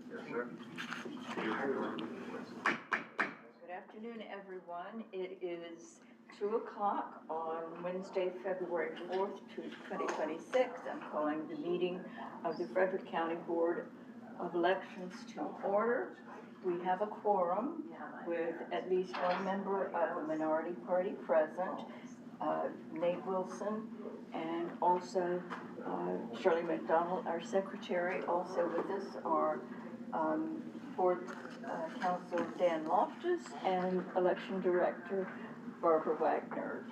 Yes, sir. Good afternoon, everyone. It is 2 o'clock on Wednesday, February 4th, 2026. I'm calling the meeting of the Frederick County Board of Elections to order. We have a quorum with at least one member of the minority party present, Nate Wilson, and also Shirley McDonald, our secretary. Also with us are Board Council Dan Loftus and Election Director Barbara Wagner.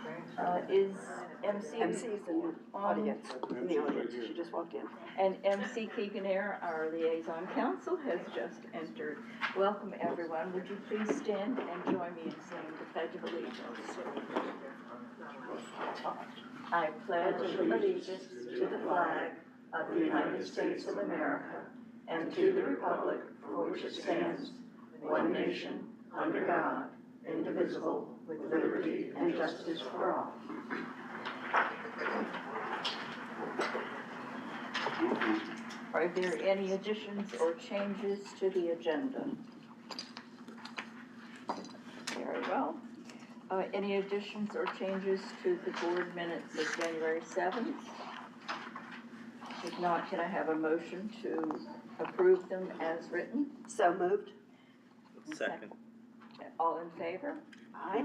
Is MC is in the audience. In the audience, she just walked in. And MC Keegan Air, our liaison counsel, has just entered. Welcome, everyone. Would you please stand and join me in saying the Pledge of Allegiance? I pledge allegiance to the flag of the United States of America and to the republic for which it stands, one nation, under God, indivisible, with liberty and justice for all. Are there any additions or changes to the agenda? Very well. Any additions or changes to the board minutes of January 7th? If not, can I have a motion to approve them as written? So moved. Second. All in favor? Aye.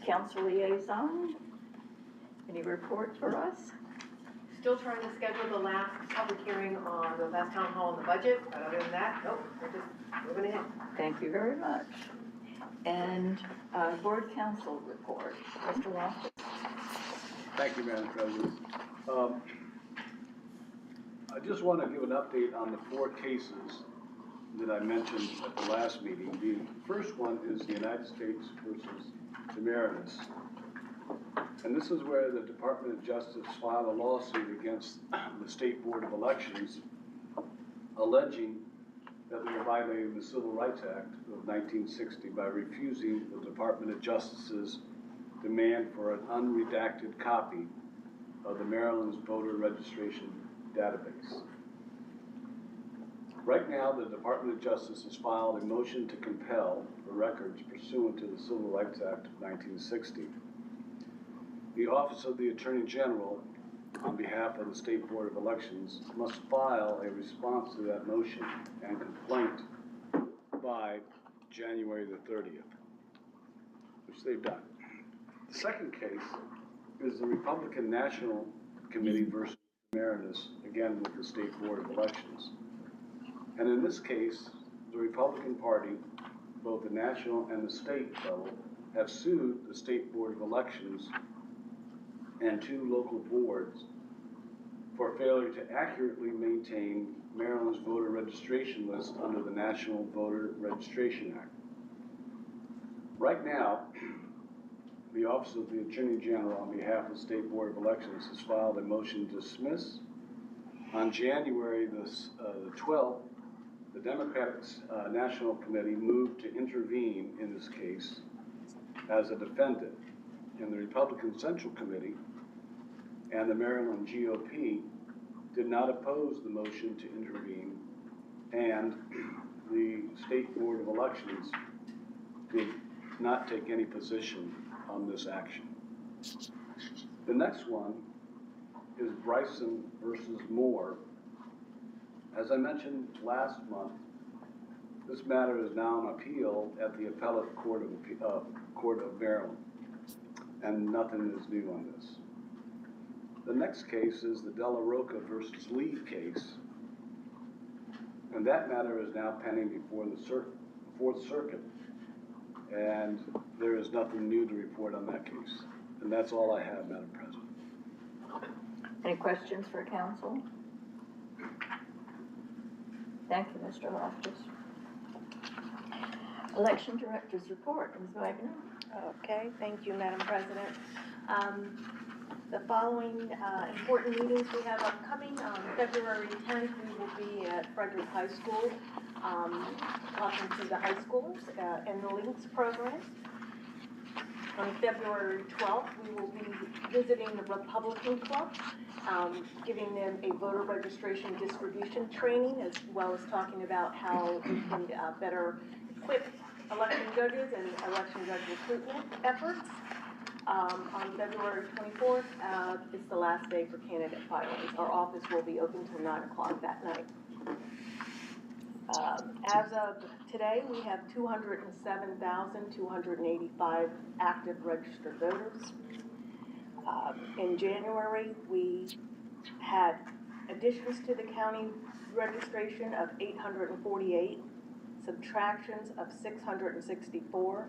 Council liaison, any report for us? Still trying to schedule the last public hearing on the last town hall on the budget, but other than that, nope, we're just moving ahead. Thank you very much. And board council report, Mr. Loftus. Thank you, Madam President. I just want to give an update on the 4 cases that I mentioned at the last meeting. The first one is the United States versus Demarinis. And this is where the Department of Justice filed a lawsuit against the State Board of Elections, alleging that they were violating the Civil Rights Act of 1960 by refusing the Department of Justice's demand for an unredacted copy of the Maryland's voter registration database. Right now, the Department of Justice has filed a motion to compel the records pursuant to the Civil Rights Act of 1960. The Office of the Attorney General, on behalf of the State Board of Elections, must file a response to that motion and complaint by January the 30th, which they've done. The second case is the Republican National Committee versus Demarinis, again with the State Board of Elections. And in this case, the Republican Party, both the national and the state level, have sued the State Board of Elections and 2 local boards for failure to accurately maintain Maryland's voter registration list under the National Voter Registration Act. Right now, the Office of the Attorney General, on behalf of the State Board of Elections, has filed a motion to dismiss. On January the 12th, the Democratic National Committee moved to intervene in this case as a defendant, and the Republican Central Committee and the Maryland GOP did not oppose the motion to intervene, and the State Board of Elections did not take any position on this action. The next one is Bryson versus Moore. As I mentioned last month, this matter is now on appeal at the Appellate Court of Maryland, and nothing is new on this. The next case is the Della Rocca versus Lee case, and that matter is now pending before the 4th Circuit, and there is nothing new to report on that case. And that's all I have, Madam President. Any questions for council? Thank you, Mr. Loftus. Election Director's report, Ms. Wagner. Okay, thank you, Madam President. The following important meetings we have upcoming. On February 10th, we will be at Frederick High School, talking to the high schools in the LINKS program. On February 12th, we will be visiting the Republican Club, giving them a voter registration distribution training, as well as talking about how we can better equip election judges and election judge recruitment efforts. On February 24th, is the last day for candidate filings. Our office will be open till 9 o'clock that night. As of today, we have 207,285 active registered voters. In January, we had additions to the county registration of 848, subtractions of 664,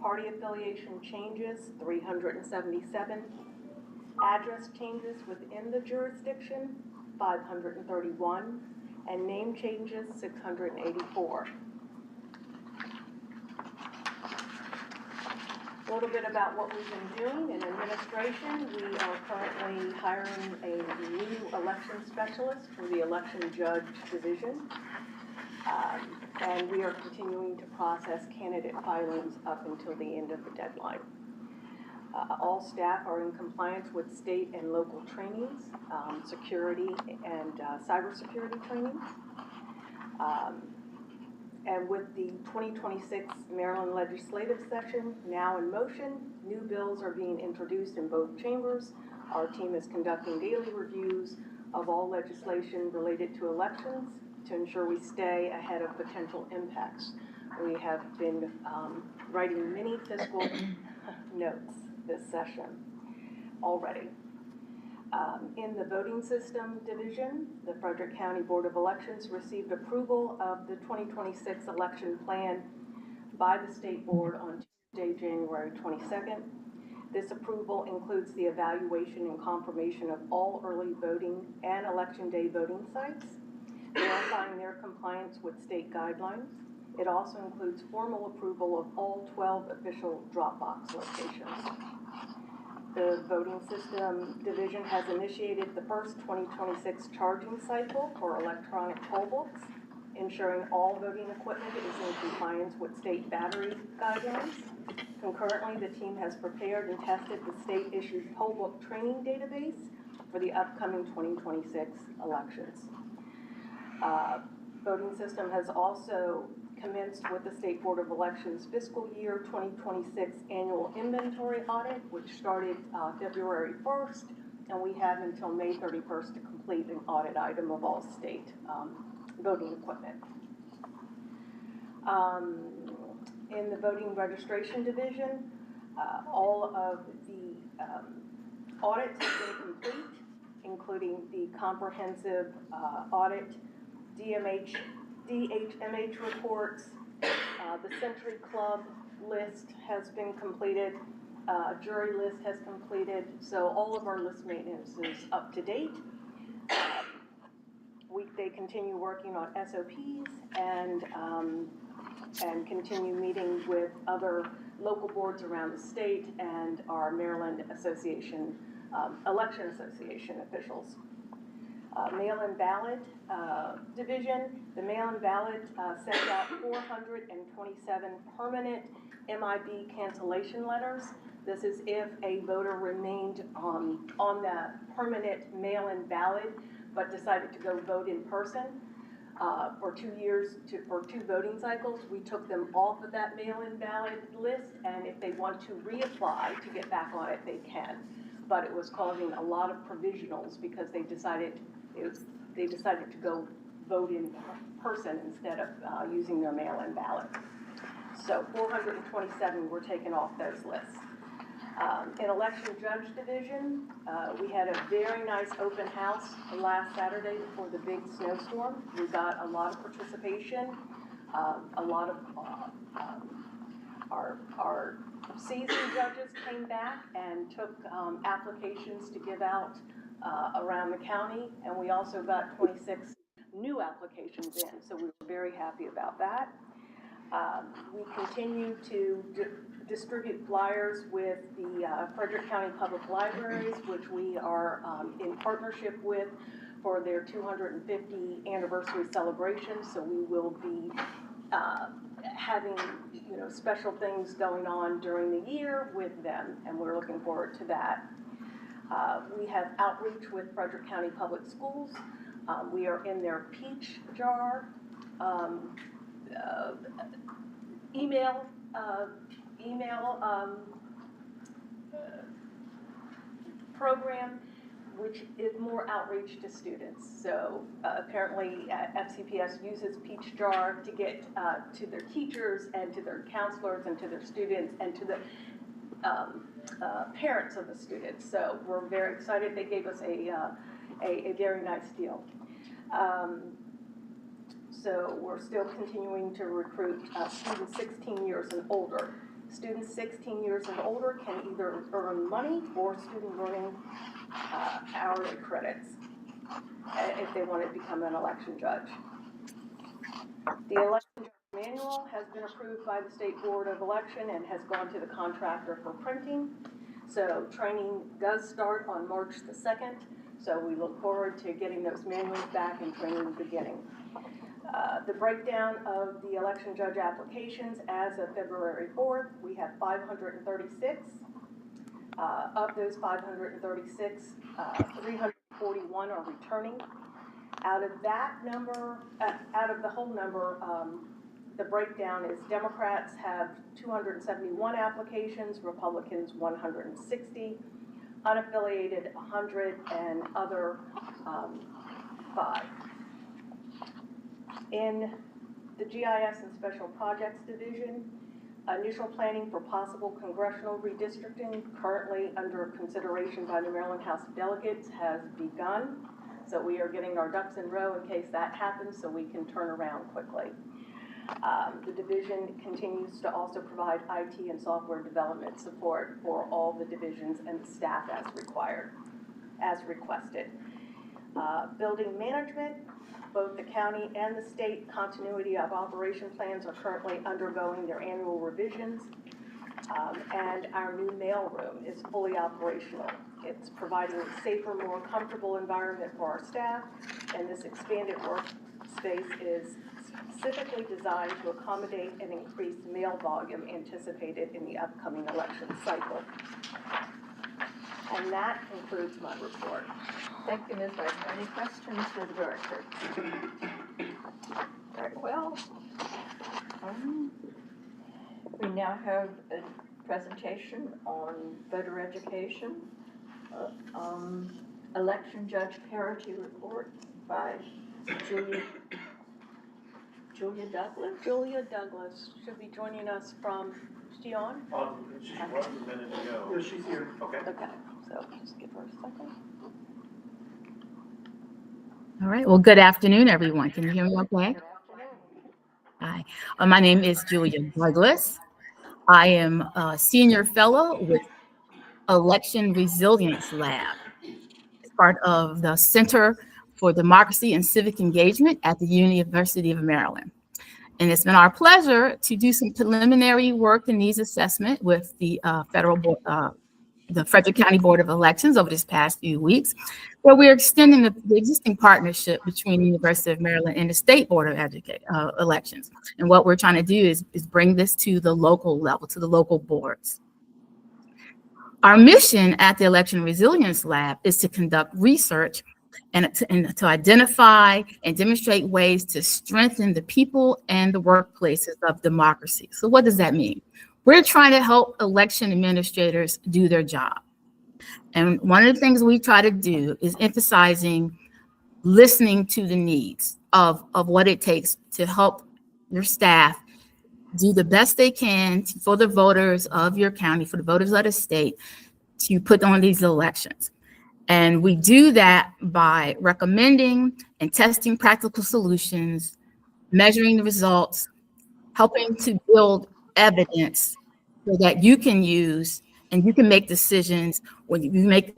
party affiliation changes 377, address changes within the jurisdiction 531, and name changes 684. A little bit about what we've been doing in administration. We are currently hiring a new election specialist for the election judge division. And we are continuing to process candidate filings up until the end of the deadline. All staff are in compliance with state and local trainings, security and cybersecurity trainings. And with the 2026 Maryland legislative session now in motion, new bills are being introduced in both chambers. Our team is conducting daily reviews of all legislation related to elections to ensure we stay ahead of potential impacts. We have been writing many fiscal notes this session already. In the voting system division, the Frederick County Board of Elections received approval of the 2026 election plan by the state board on Tuesday, January 22nd. This approval includes the evaluation and confirmation of all early voting and election day voting sites, verifying their compliance with state guidelines. It also includes formal approval of all 12 official drop-box locations. The voting system division has initiated the first 2026 charging cycle for electronic poll books, ensuring all voting equipment is in compliance with state battery guidelines. Concurrently, the team has prepared and tested the state-issued poll book training database for the upcoming 2026 elections. Voting system has also commenced with the State Board of Elections fiscal year 2026 annual inventory audit, which started February 1st, and we have until May 31st to complete an audit item of all state voting equipment. In the voting registration division, all of the audits have been complete, including the comprehensive audit, DHMH reports, the Century Club list has been completed, jury list has completed, so all of our list maintenance is up to date. They continue working on SOPs and continue meeting with other local boards around the state and our Maryland Association, Election Association officials. Mail-in ballot division, the mail-in ballot sent out 427 permanent MIB cancellation letters. This is if a voter remained on the permanent mail-in ballot but decided to go vote in person for 2 years, for 2 voting cycles. We took them off of that mail-in ballot list, and if they want to reapply to get back on it, they can. But it was causing a lot of provisionals because they decided to go vote in person instead of using their mail-in ballot. So 427 were taken off those lists. In election judge division, we had a very nice open house last Saturday before the big snowstorm. We got a lot of participation. A lot of our seasoned judges came back and took applications to give out around the county, and we also got 26 new applications in, so we were very happy about that. We continue to distribute flyers with the Frederick County Public Libraries, which we are in partnership with for their 250 anniversary celebration, so we will be having special things going on during the year with them, and we're looking forward to that. We have outreach with Frederick County Public Schools. We are in their Peach Jar email program, which is more outreach to students. So apparently FCPS uses Peach Jar to get to their teachers and to their counselors and to their students and to the parents of the students. So we're very excited. They gave us a very nice deal. So we're still continuing to recruit students 16 years and older. Students 16 years and older can either earn money or student learning hourly credits if they want to become an election judge. The election judge manual has been approved by the State Board of Election and has gone to the contractor for printing. So training does start on March the 2nd. So we look forward to getting those manuals back and training beginning. The breakdown of the election judge applications as of February 4th, we have 536. Of those 536, 341 are returning. Out of that number, out of the whole number, the breakdown is Democrats have 271 applications, Republicans 160, unaffiliated 100, and other 5. In the GIS and Special Projects Division, initial planning for possible congressional redistricting, currently under consideration by the Maryland House of Delegates, has begun. So we are getting our ducks in a row in case that happens so we can turn around quickly. The division continues to also provide IT and software development support for all the divisions and the staff as required, as requested. Building management, both the county and the state continuity of operation plans are currently undergoing their annual revisions. And our new mailroom is fully operational. It's providing a safer, more comfortable environment for our staff, and this expanded workspace is specifically designed to accommodate an increased mail volume anticipated in the upcoming election cycle. And that concludes my report. Thank you, Ms. Wagner. Any questions for the director? Very well. We now have a presentation on voter education, election judge parity report by Julia Douglas. Julia Douglas should be joining us from, is she on? She was a minute ago. Yeah, she's here. Okay. Okay, so just give her a second. All right. Well, good afternoon, everyone. Can you hear me okay? Hi. My name is Julia Douglas. I am a senior fellow with Election Resilience Lab. It's part of the Center for Democracy and Civic Engagement at the University of Maryland. And it's been our pleasure to do some preliminary work and needs assessment with the the Frederick County Board of Elections over this past few weeks, where we're extending the existing partnership between the University of Maryland and the State Board of Elections. And what we're trying to do is bring this to the local level, to the local boards. Our mission at the Election Resilience Lab is to conduct research and to identify and demonstrate ways to strengthen the people and the workplaces of democracy. So what does that mean? We're trying to help election administrators do their job. And one of the things we try to do is emphasizing listening to the needs of what it takes to help your staff do the best they can for the voters of your county, for the voters of the state, to put on these elections. And we do that by recommending and testing practical solutions, measuring the results, helping to build evidence so that you can use and you can make decisions when you make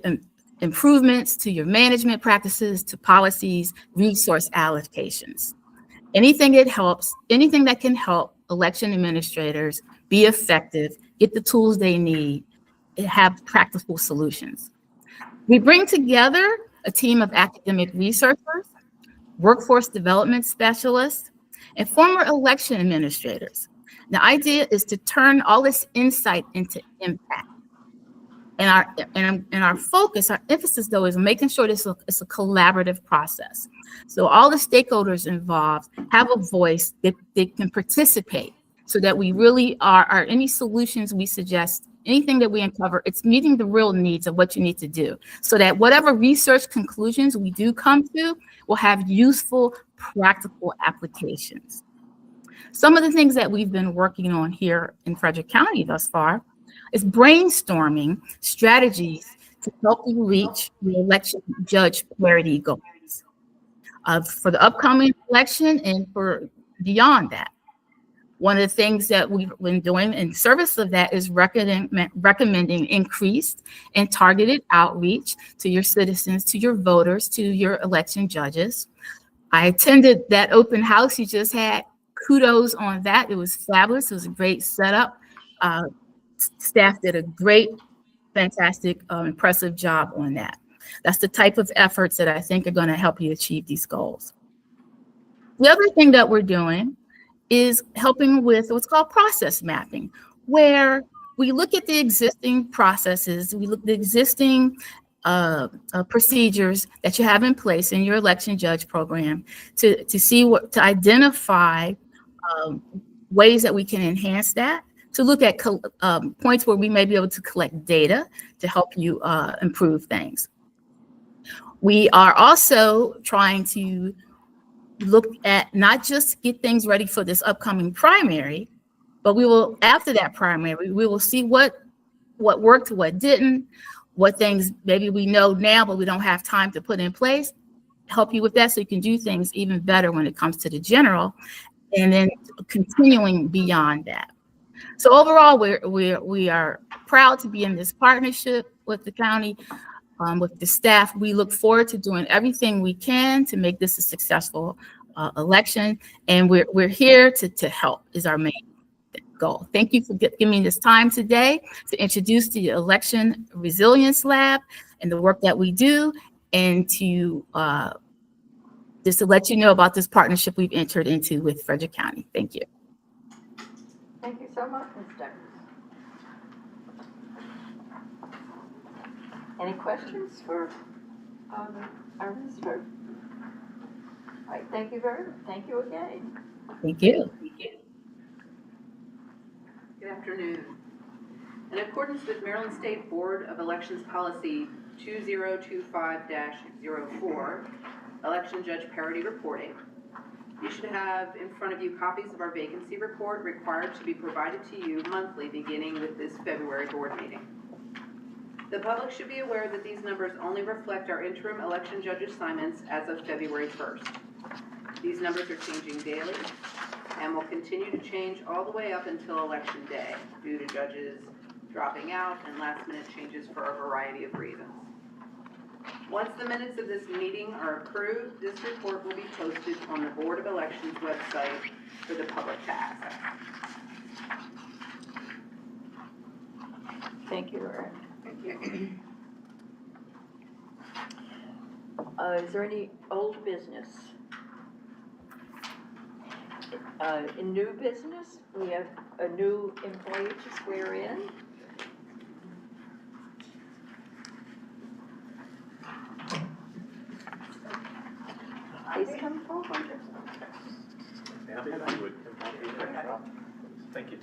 improvements to your management practices, to policies, resource allocations. Anything that can help election administrators be effective, get the tools they need, and have practical solutions. We bring together a team of academic researchers, workforce development specialists, and former election administrators. The idea is to turn all this insight into impact. And our focus, our emphasis though, is making sure it's a collaborative process. So all the stakeholders involved have a voice that they can participate, so that we really are any solutions we suggest, anything that we uncover, it's meeting the real needs of what you need to do, so that whatever research conclusions we do come to will have useful, practical applications. Some of the things that we've been working on here in Frederick County thus far is brainstorming strategies to help you reach the election judge parity goals for the upcoming election and for beyond that. One of the things that we've been doing in service of that is recommending increased and targeted outreach to your citizens, to your voters, to your election judges. I attended that open house you just had. Kudos on that. It was fabulous. It was a great setup. Staff did a great, fantastic, impressive job on that. That's the type of efforts that I think are going to help you achieve these goals. The other thing that we're doing is helping with what's called process mapping, where we look at the existing processes, we look at the existing procedures that you have in place in your election judge program to identify ways that we can enhance that, to look at points where we may be able to collect data to help you improve things. We are also trying to look at not just get things ready for this upcoming primary, but we will, after that primary, we will see what worked, what didn't, what things maybe we know now, but we don't have time to put in place, help you with that so you can do things even better when it comes to the general, and then continuing beyond that. So overall, we are proud to be in this partnership with the county, with the staff. We look forward to doing everything we can to make this a successful election, and we're here to help is our main goal. Thank you for giving me this time today to introduce the Election Resilience Lab and the work that we do, and to just to let you know about this partnership we've entered into with Frederick County. Thank you. Thank you so much, Ms. Douglas. Any questions for our visitor? All right, thank you again. Thank you. Good afternoon. In accordance with Maryland State Board of Elections Policy 2025-04, Election Judge Parity Reporting, you should have in front of you copies of our vacancy report required to be provided to you monthly beginning with this February board meeting. The public should be aware that these numbers only reflect our interim election judge assignments as of February 1st. These numbers are changing daily and will continue to change all the way up until election day due to judges dropping out and last-minute changes for a variety of reasons. Once the minutes of this meeting are approved, this report will be posted on the Board of Elections website for the public to access. Thank you, Erin. Thank you. Is there any old business? In new business, we have a new employee to swear in. Please come forward. Happy if you would come forward. Thank you.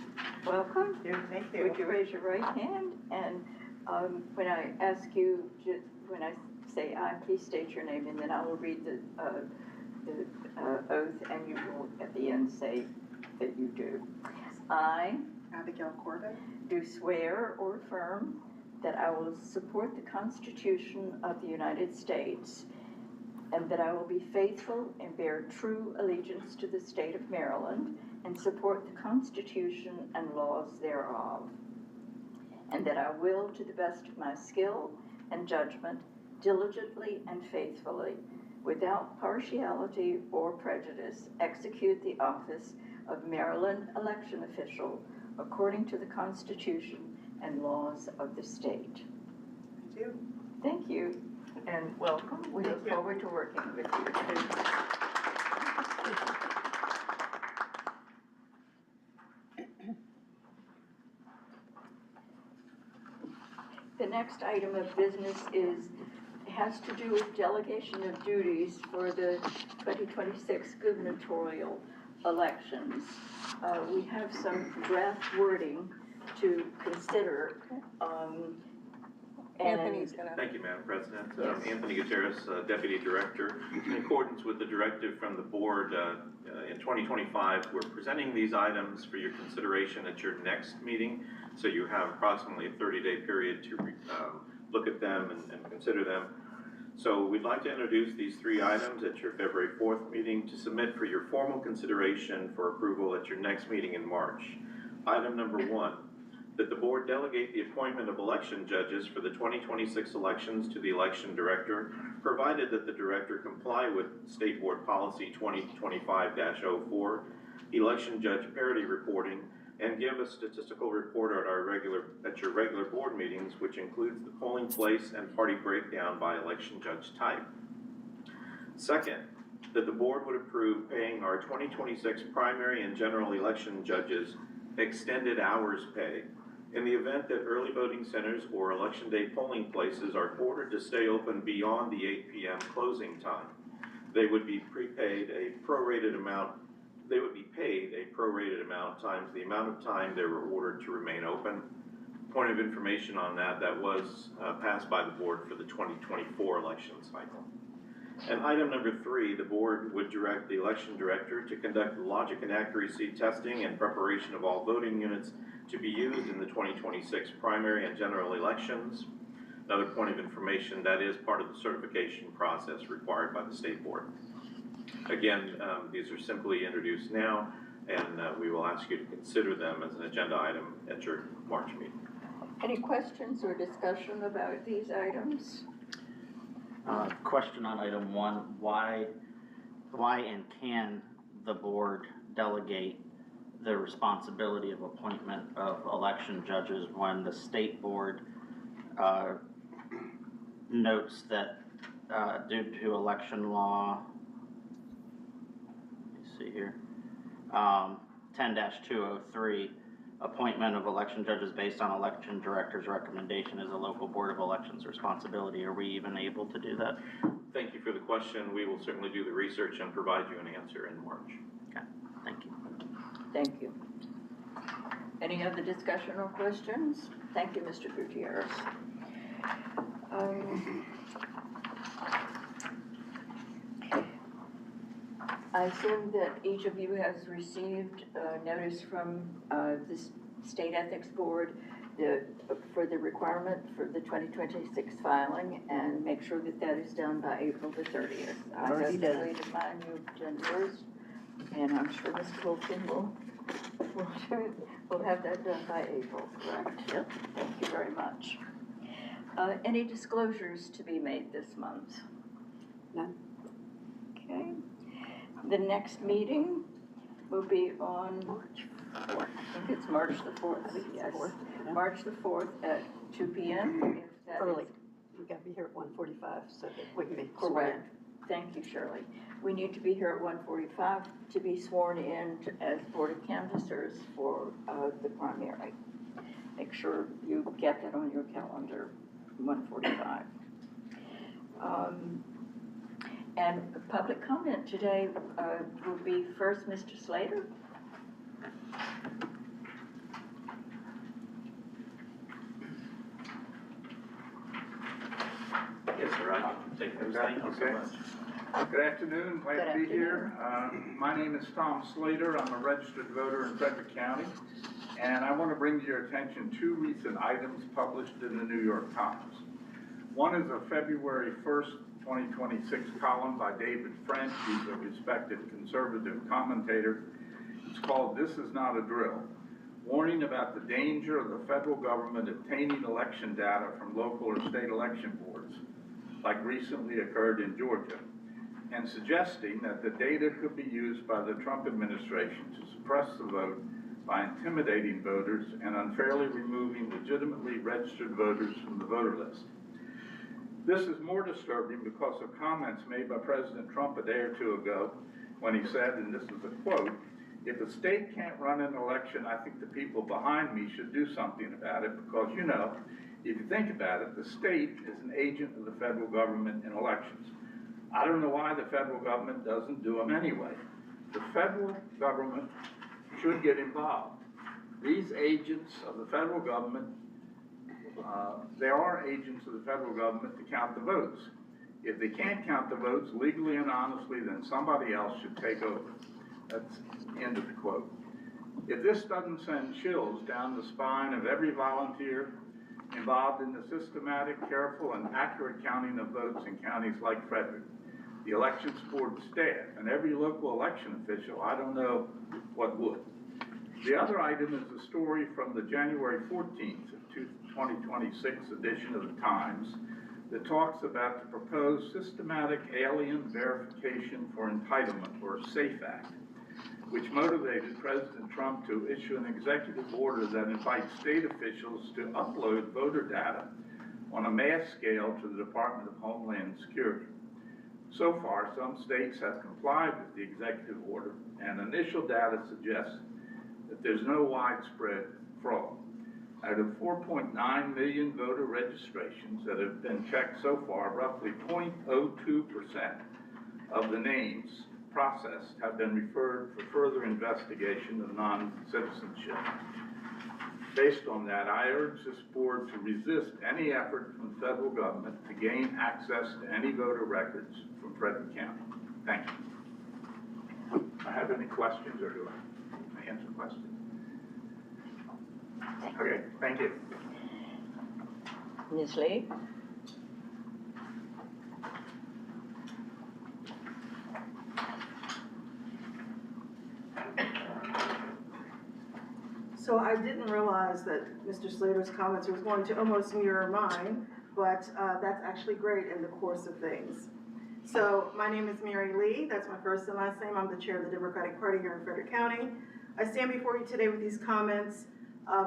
Welcome. Thank Would you raise your right hand? And when I ask you, when I say aye, please state your name, and then I will read the oath, and you will at the end say that you do. I, Abigail Corbett, do swear or affirm that I will support the Constitution of the United States, and that I will be faithful and bear true allegiance to the state of Maryland and support the Constitution and laws thereof, and that I will, to the best of my skill and judgment, diligently and faithfully, without partiality or prejudice, execute the office of Maryland election official according to the Constitution and laws of the state. Thank you, and welcome. We look forward to working with you. The next item of business has to do with delegation of duties for the 2026 gubernatorial elections. We have some draft wording to consider. Anthony's gonna. Thank you, Madam President. Yes. Anthony Gutierrez, Deputy Director. In accordance with the directive from the board, in 2025, we're presenting these items for your consideration at your next meeting. So you have approximately a 30-day period to look at them and consider them. So we'd like to introduce these three items at your February 4th meeting to submit for your formal consideration for approval at your next meeting in March. Item number 1, that the board delegate the appointment of election judges for the 2026 elections to the election director, provided that the director comply with State Board Policy 2025-04, election judge parity reporting, and give a statistical report at your regular board meetings, which includes the polling place and party breakdown by election judge type. Second, that the board would approve paying our 2026 primary and general election judges extended hours pay in the event that early voting centers or election day polling places are ordered to stay open beyond the 8 p.m. closing time. They would be paid a prorated amount times the amount of time they were ordered to remain open. Point of information on that was passed by the board for the 2024 election cycle. And item number 3, the board would direct the election director to conduct logic and accuracy testing and preparation of all voting units to be used in the 2026 primary and general elections. Another point of information, that is part of the certification process required by the state board. Again, these are simply introduced now, and we will ask you to consider them as an agenda item at your March meeting. Any questions or discussion about these items? Question on item 1, why and can the board delegate the responsibility of appointment of election judges when the state board notes that due to election law, let me see here, 10-203, appointment of election judges based on election director's recommendation is a local board of elections responsibility. Are we even able to do that? Thank you for the question. We will certainly do the research and provide you an answer in March. Okay, thank you. Thank you. Any other discussion or questions? Thank you, Mr. Gutierrez. I assume that each of you has received notice from the State Ethics Board for the requirement for the 2026 filing, and make sure that that is done by April the 30th. I have completed mine, you've done yours, and I'm sure Mr. Wilson will have that done by April, correct? Yep. Thank you very much. Any disclosures to be made this month? None. Okay. The next meeting will be on March 4th. I think it's March the 4th. Yes. March the 4th at 2 p.m. if that Early. is We gotta be here at 1:45 so that we can be sworn in. correct. Thank you, Shirley. We need to be here at 1:45 to be sworn in as Board of Canvassers for the primary. Make sure you get that on your calendar, 1:45. And public comment today will be first Mr. Slater. Yes, sir, I can take those. Thank you so much. Good afternoon, glad to be here. My name is Tom Slater. I'm a registered voter in Frederick County, and I want to bring to your attention 2 recent items published in the New York Times. One is a February 1st, 2026 column by David French. He's a respected conservative commentator. It's called "This Is Not a Drill," warning about the danger of the federal government obtaining election data from local or state election boards, like recently occurred in Georgia, and suggesting that the data could be used by the Trump administration to suppress the vote by intimidating voters and unfairly removing legitimately registered voters from the voter list. This is more disturbing because of comments made by President Trump a day or two ago when he said, and this is a quote, If a state can't run an election, I think the people behind me should do something about it, because, you know, if you think about it, the state is an agent of the federal government in elections. I don't know why the federal government doesn't do them anyway. The federal government should get involved. These agents of the federal government, there are agents of the federal government to count the votes. If they can't count the votes legally and honestly, then somebody else should take over. That's the end of the quote. If this doesn't send chills down the spine of every volunteer involved in the systematic, careful, and accurate counting of votes in counties like Frederick, the elections board staff, and every local election official, I don't know what would. The other item is a story from the January 14th, 2026 edition of the Times that talks about the proposed Systematic Alien Verification for Entitlement, or SAFE Act, which motivated President Trump to issue an executive order that invites state officials to upload voter data on a mass scale to the Department of Homeland Security. So far, some states have complied with the executive order, and initial data suggests that there's no widespread fraud. Out of 4.9 million voter registrations that have been checked so far, roughly 0.02% of the names processed have been referred for further investigation of non-citizenship. Based on that, I urge this board to resist any effort from the federal government to gain access to any voter records from Frederick County. Thank you. Do I have any questions, or do I answer questions? Okay, thank you. Ms. Lee? So I didn't realize that Mr. Slater's comments was going to almost mirror mine, but that's actually great in the course of things. So my name is Mary Lee, that's my first and last name. I'm the chair of the Democratic Party here in Frederick County. I stand before you today with these comments.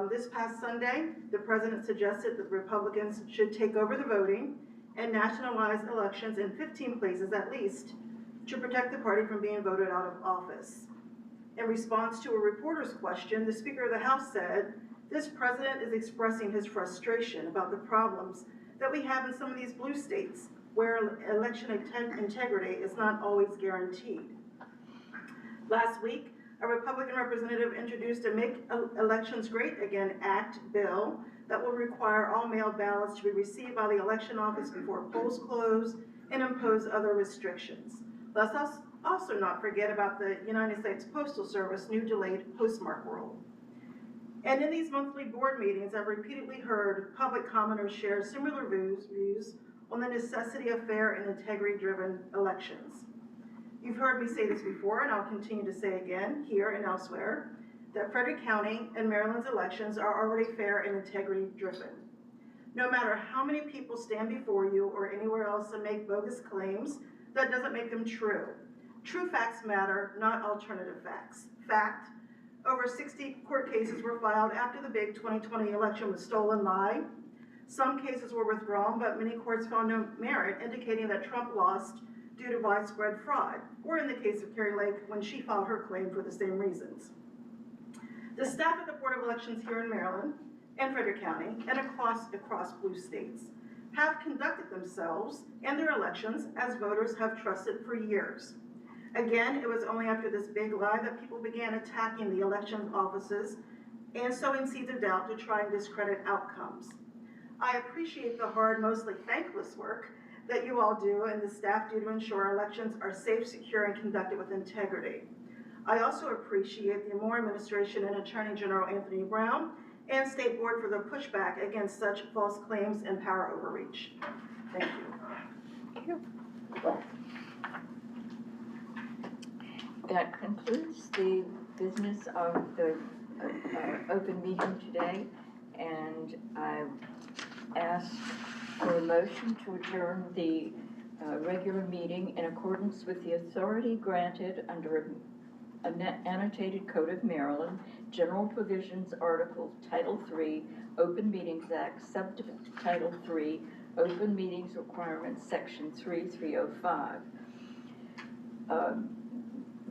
This past Sunday, the president suggested that the Republicans should take over the voting and nationalize elections in 15 places at least to protect the party from being voted out of office. In response to a reporter's question, the Speaker of the House said, "This president is expressing his frustration about the problems that we have in some of these blue states where election integrity is not always guaranteed." Last week, a Republican representative introduced a Make Elections Great Again Act bill that will require all mail ballots to be received by the election office before polls close and impose other restrictions. Let's also not forget about the United States Postal Service new delayed postmark rule. And in these monthly board meetings, I've repeatedly heard public commenters share similar views on the necessity of fair and integrity-driven elections. You've heard me say this before, and I'll continue to say again, here and elsewhere, that Frederick County and Maryland's elections are already fair and integrity-driven. No matter how many people stand before you or anywhere else and make bogus claims, that doesn't make them true. True facts matter, not alternative facts. Fact, over 60 court cases were filed after the big 2020 election was stolen live. Some cases were withdrawn, but many courts found no merit, indicating that Trump lost due to widespread fraud, or in the case of Kari Lake, when she filed her claim for the same reasons. The staff at the Board of Elections here in Maryland and Frederick County and across blue states have conducted themselves and their elections as voters have trusted for years. Again, it was only after this big lie that people began attacking the election offices and sowing seeds of doubt to try and discredit outcomes. I appreciate the hard, mostly thankless work that you all do and the staff do to ensure elections are safe, secure, and conducted with integrity. I also appreciate the Moore administration and Attorney General Anthony Brown and State Board for the pushback against such false claims and power overreach. Thank you. That concludes the business of the open meeting today, and I ask for a motion to adjourn the regular meeting in accordance with the authority granted under an annotated Code of Maryland, General Provisions Article Title III, Open Meetings Act, Subtitle III, Open Meetings Requirements, Section 3305.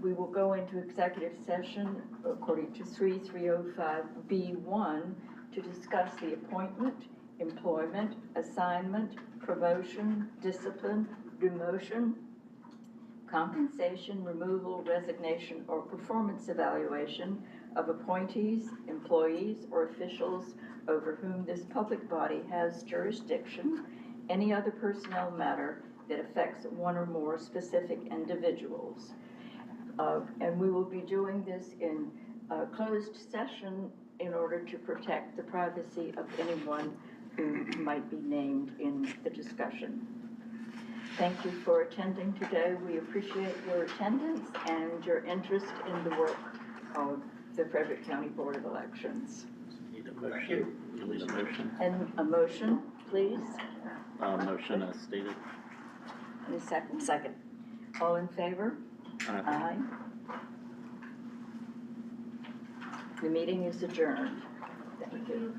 we will go into executive session according to 3305B1 to discuss the appointment, employment, assignment, promotion, discipline, demotion, compensation, removal, resignation, or performance evaluation of appointees, employees, or officials over whom this public body has jurisdiction, any other personnel matter that affects one or more specific individuals. And we will be doing this in closed session in order to protect the privacy of anyone who might be named in the discussion. Thank you for attending today. We appreciate your attendance and your interest in the work of the Frederick County Board of Elections. Need a motion? You need a motion? And a motion, please, Motion as stated. and a second. Second. All in favor? Aye. The meeting is adjourned. Thank you.